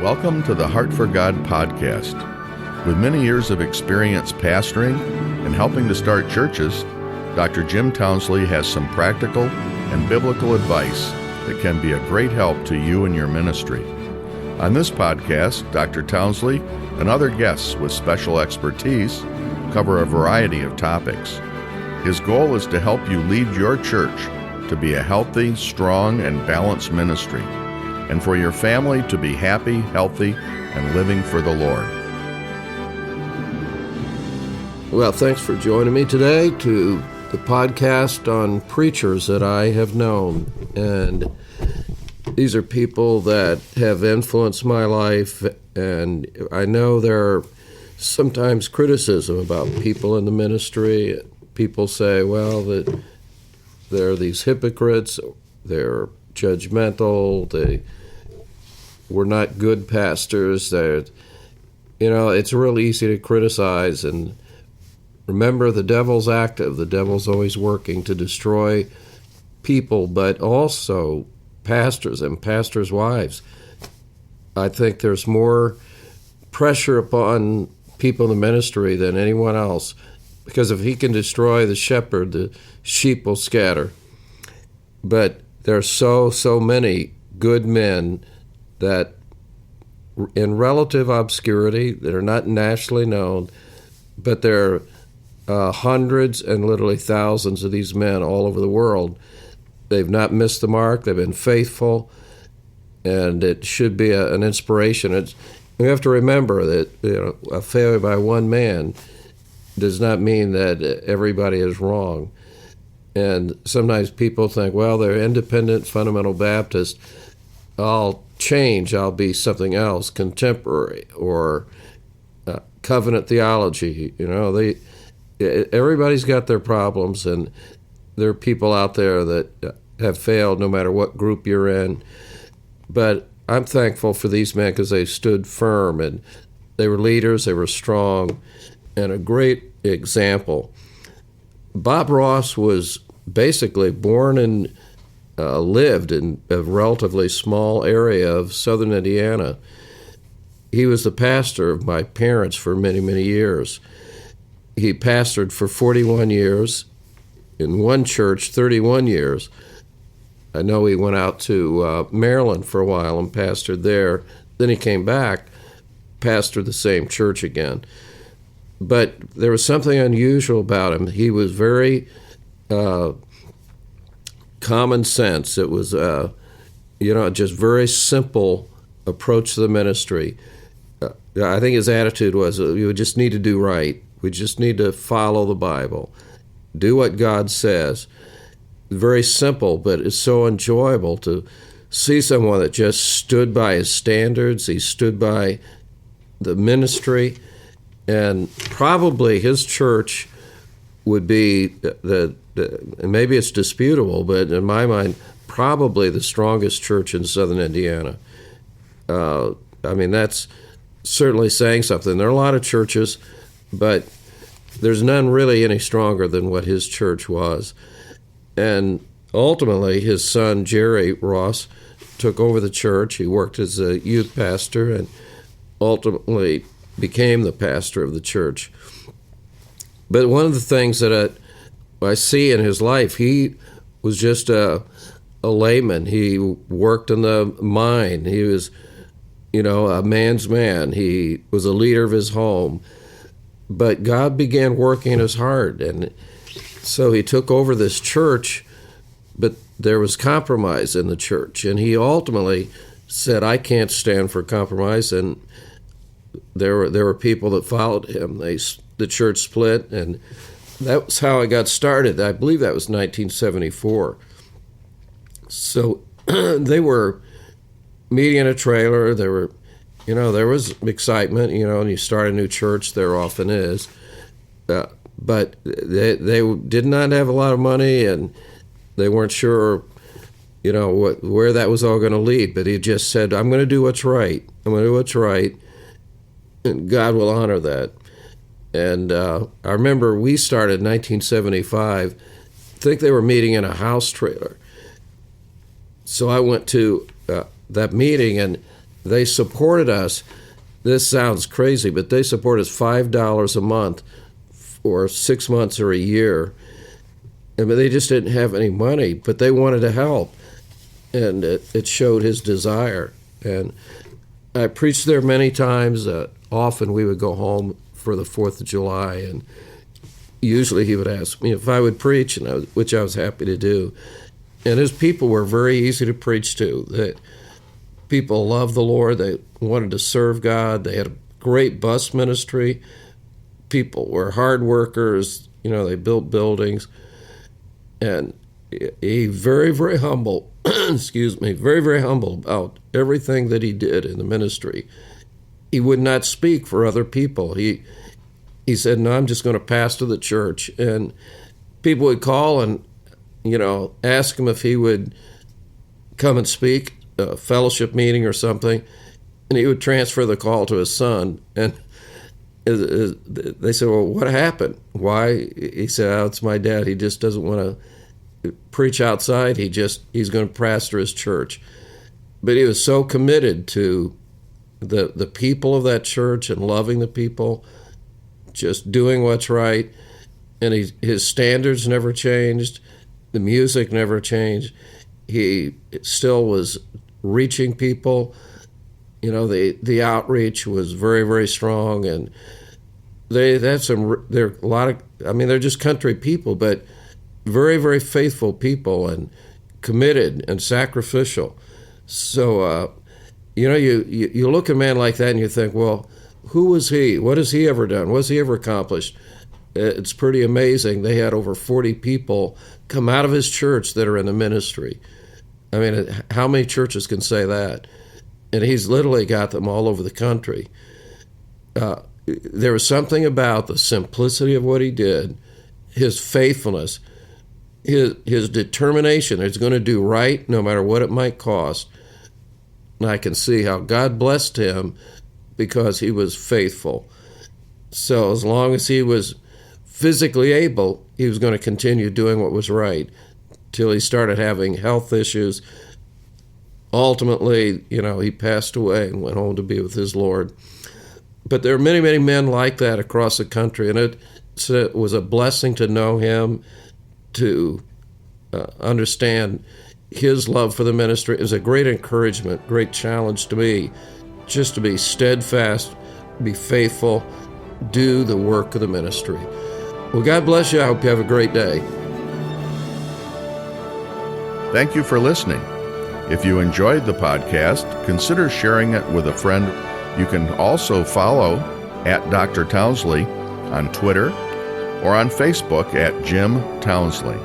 Welcome to the Heart for God podcast. With many years of experience pastoring and helping to start churches, Dr. Jim Townsley has some practical and biblical advice that can be a great help to you and your ministry. On this podcast, Dr. Townsley and other guests with special expertise cover a variety of topics. His goal is to help you lead your church to be a healthy, strong, and balanced ministry, and for your family to be happy, healthy, and living for the Lord. Well, thanks for joining me today to the podcast on preachers that I have known. And these are people that have influenced my life, and I know there are sometimes criticism about people in the ministry. People say, well, that they're these hypocrites, they're judgmental, they were not good pastors. It's really easy to criticize. And remember, the devil's active. The devil's always working to destroy people, but also pastors and pastors' wives. I think there's more pressure upon people in the ministry than anyone else, because if he can destroy the shepherd, the sheep will scatter. But there are so many good men that in relative obscurity, that are not nationally known, but there are hundreds and literally thousands of these men all over the world. They've not missed the mark. They've been faithful, and it should be an inspiration. We have to remember that a failure by one man does not mean that everybody is wrong. And sometimes people think, well, they're independent fundamental Baptist. I'll change. I'll be something else, contemporary or covenant theology. Everybody's got their problems, and there are people out there that have failed no matter what group you're in. But I'm thankful for these men because they stood firm, and they were leaders, they were strong, and a great example. Bob Ross was basically born and lived in a relatively small area of southern Indiana. He was the pastor of my parents for many, many years. He pastored for 41 years in one church, 31 years. I know he went out to Maryland for a while and pastored there. Then he came back, pastored the same church again. But there was something unusual about him. He was very common sense. It was, just very simple approach to the ministry. I think his attitude was, we just need to do right. We just need to follow the Bible, do what God says. Very simple, but it's so enjoyable to see someone that just stood by his standards. He stood by the ministry, and probably his church would be and maybe it's disputable, but in my mind, probably the strongest church in southern Indiana. That's certainly saying something. There are a lot of churches, but there's none really any stronger than what his church was. And ultimately, his son, Jerry Ross, took over the church. He worked as a youth pastor and ultimately became the pastor of the church. But one of the things that I see in his life, he was just a layman. He worked in the mine. He was, a man's man. He was a leader of his home. But God began working in his heart, and so he took over this church, but there was compromise in the church, and he ultimately said, I can't stand for compromise, and there were people that followed him. The church split, and that was how it got started. I believe that was 1974. So they were meeting in a trailer. There was excitement, and you start a new church, there often is. But they did not have a lot of money, and they weren't sure, where that was all going to lead. But he just said, I'm going to do what's right. I'm going to do what's right, and God will honor that. And I remember we started in 1975. I think they were meeting in a house trailer. So I went to that meeting, and they supported us. This sounds crazy, but they support us $5 a month for 6 months or a year. I mean, they just didn't have any money, but they wanted to help, and it showed his desire. And I preached there many times. Often we would go home for the 4th of July, and usually he would ask me if I would preach, which I was happy to do. And his people were very easy to preach to. People loved the Lord. They wanted to serve God. They had a great bus ministry. People were hard workers. They built buildings. And he very, very humble, very, very humble about everything that he did in the ministry. He would not speak for other people. He said, no, I'm just going to pastor the church. And people would call and, ask him if he would come and speak, a fellowship meeting or something, and he would transfer the call to his son. And they said, well, what happened? Why? He said, oh, it's my dad. He just doesn't want to preach outside. He's going to pastor his church. But he was so committed to the people of that church and loving the people, just doing what's right. And his standards never changed. The music never changed. He still was reaching people. The outreach was very, very strong. And they're a lot of, they're just country people, but very, very faithful people and committed and sacrificial. So, you look at a man like that and you think, well, who was he? What has he ever done? What has he ever accomplished? It's pretty amazing. They had over 40 people come out of his church that are in the ministry. How many churches can say that? And he's literally got them all over the country. There was something about the simplicity of what he did, his faithfulness, his determination. He's going to do right no matter what it might cost. And I can see how God blessed him because he was faithful. So as long as he was physically able, he was going to continue doing what was right till he started having health issues. Ultimately, he passed away and went home to be with his Lord. But there are many, many men like that across the country, and it was a blessing to know him, to understand his love for the ministry. It was a great encouragement, great challenge to me, just to be steadfast, be faithful, do the work of the ministry. Well, God bless you. I hope you have a great day. Thank you for listening. If you enjoyed the podcast, consider sharing it with a friend. You can also follow at Dr. Townsley on Twitter or on Facebook at Jim Townsley.